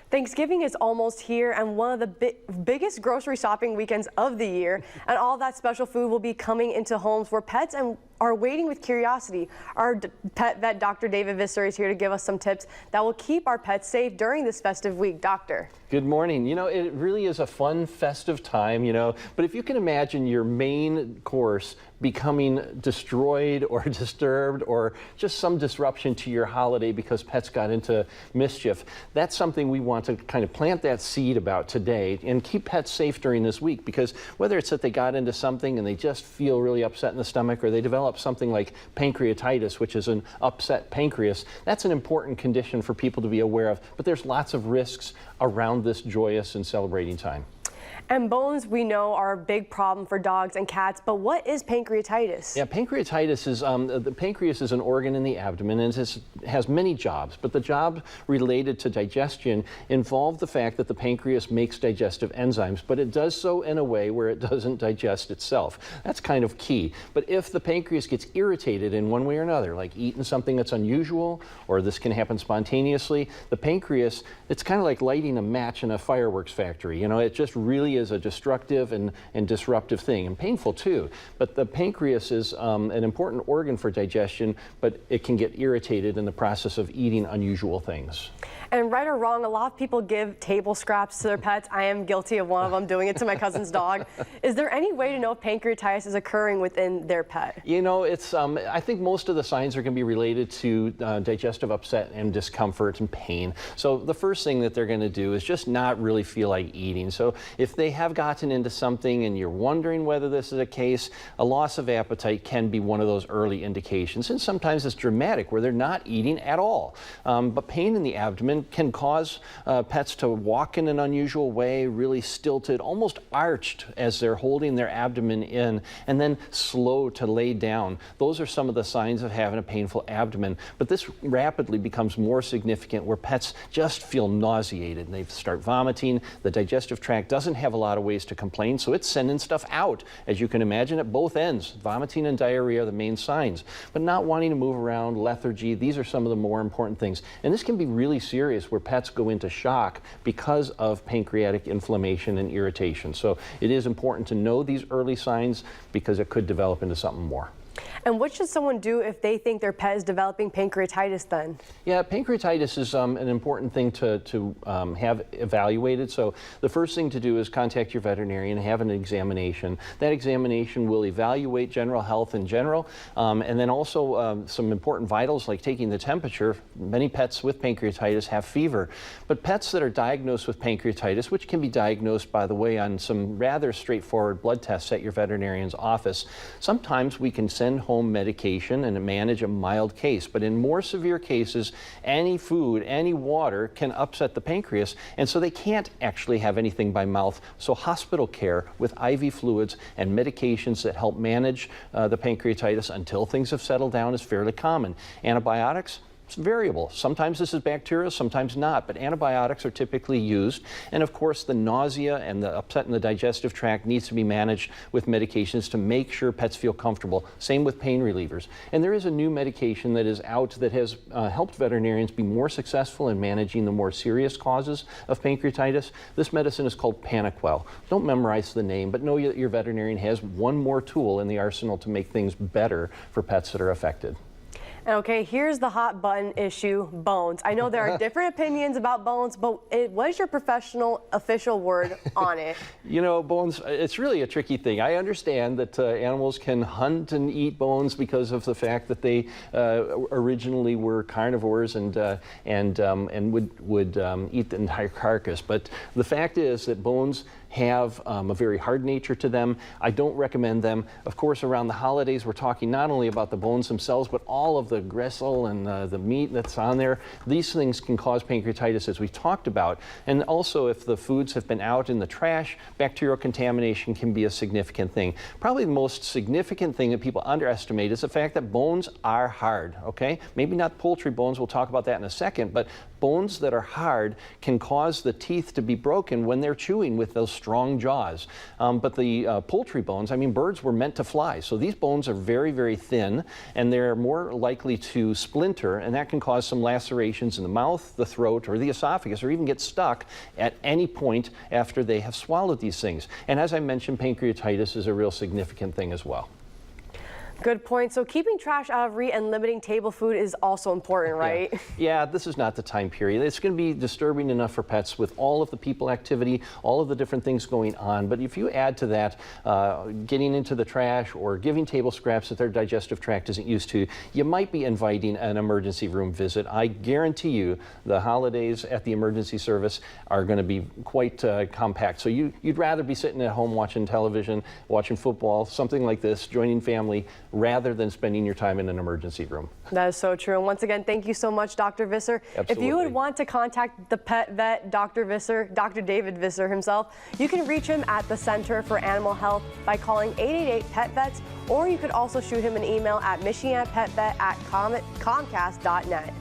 Thanksgiving is almost here and one of the biggest grocery shopping weekends of the year, and all that special food will be coming into homes where pets are waiting with curiosity. Our pet vet, Dr. David Visser, is here to give us some tips that will keep our pets safe during this festive week. Doctor. Good morning. You know, it really is a fun, festive time, but if you can imagine your main course becoming destroyed or disturbed or just some disruption to your holiday because pets got into mischief, that's something we want to kind of plant that seed about today and keep pets safe during this week, because whether it's that they got into something and they just feel really upset in the stomach, or they develop something like pancreatitis, which is an upset pancreas, that's an important condition for people to be aware of. But there's lots of risks around this joyous and celebrating time. And bones, we know, are a big problem for dogs and cats, but what is pancreatitis? Yeah, pancreatitis is, the pancreas is an organ in the abdomen, and it has many jobs, but the job related to digestion involve the fact that the pancreas makes digestive enzymes, but it does so in a way where it doesn't digest itself. That's kind of key. But if the pancreas gets irritated in one way or another, like eating something that's unusual, or this can happen spontaneously, the pancreas, it's kind of like lighting a match in a fireworks factory. It just really is a destructive and disruptive thing, and painful too. But the pancreas is an important organ for digestion, but it can get irritated in the process of eating unusual things. And right or wrong, a lot of people give table scraps to their pets. I am guilty of one of them, doing it to my cousin's dog. Is there any way to know if pancreatitis is occurring within their pet? It's I think most of the signs are going to be related to digestive upset and discomfort and pain. So the first thing that they're going to do is just not really feel like eating. So if they have gotten into something and you're wondering whether this is a case, a loss of appetite can be one of those early indications. And sometimes it's dramatic, where they're not eating at all. But pain in the abdomen can cause pets to walk in an unusual way, really stilted, almost arched as they're holding their abdomen in, and then slow to lay down. Those are some of the signs of having a painful abdomen. But this rapidly becomes more significant where pets just feel nauseated and they start vomiting. The digestive tract doesn't have a lot of ways to complain, so it's sending stuff out, as you can imagine, at both ends. Vomiting and diarrhea are the main signs. But not wanting to move around, lethargy, these are some of the more important things. And this can be really serious, where pets go into shock because of pancreatic inflammation and irritation. So it is important to know these early signs, because it could develop into something more. And what should someone do if they think their pet is developing pancreatitis then? Yeah, pancreatitis is an important thing to have evaluated. So the first thing to do is contact your veterinarian and have an examination. That examination will evaluate general health in general, and then also some important vitals like taking the temperature. Many pets with pancreatitis have fever. But pets that are diagnosed with pancreatitis, which can be diagnosed, by the way, on some rather straightforward blood tests at your veterinarian's office, sometimes we can send home medication and manage a mild case. But in more severe cases, any food, any water can upset the pancreas, and so they can't actually have anything by mouth. So hospital care with IV fluids and medications that help manage the pancreatitis until things have settled down is fairly common. Antibiotics, it's variable. Sometimes this is bacteria, sometimes not, but antibiotics are typically used. And of course, the nausea and the upset in the digestive tract needs to be managed with medications to make sure pets feel comfortable. Same with pain relievers. And there is a new medication that is out that has helped veterinarians be more successful in managing the more serious causes of pancreatitis. This medicine is called Panaquel. Don't memorize the name, but know that your veterinarian has one more tool in the arsenal to make things better for pets that are affected. Okay, here's the hot button issue, bones. I know there are different opinions about bones, but what is your professional official word on it? Bones, it's really a tricky thing. I understand that animals can hunt and eat bones because of the fact that they originally were carnivores and would eat the entire carcass. But the fact is that bones have a very hard nature to them. I don't recommend them. Of course, around the holidays, we're talking not only about the bones themselves, but all of the gristle and the meat that's on there. These things can cause pancreatitis, as we talked about. And also, if the foods have been out in the trash, bacterial contamination can be a significant thing. Probably the most significant thing that people underestimate is the fact that bones are hard, okay? Maybe not poultry bones, we'll talk about that in a second, but Bones that are hard can cause the teeth to be broken when they're chewing with those strong jaws. But the poultry bones, I mean, birds were meant to fly, so these bones are very, very thin, and they're more likely to splinter, and that can cause some lacerations in the mouth, the throat, or the esophagus, or even get stuck at any point after they have swallowed these things. And as I mentioned, pancreatitis is a real significant thing as well. Good point. So keeping trash out of and limiting table food is also important, right? Yeah, this is not the time period. It's going to be disturbing enough for pets with all of the people activity, all of the different things going on. But if you add to that getting into the trash or giving table scraps that their digestive tract isn't used to, you might be inviting an emergency room visit. I guarantee you the holidays at the emergency service are going to be quite compact. So you'd rather be sitting at home watching television, watching football, something like this, joining family, rather than spending your time in an emergency room. That is so true. And once again, thank you so much, Dr. Visser. Absolutely. If you would want to contact the pet vet, Dr. Visser, Dr. David Visser himself, you can reach him at the Center for Animal Health by calling 888-PET-VETS, or you could also shoot him an email at michiganpetvet@comcast.net.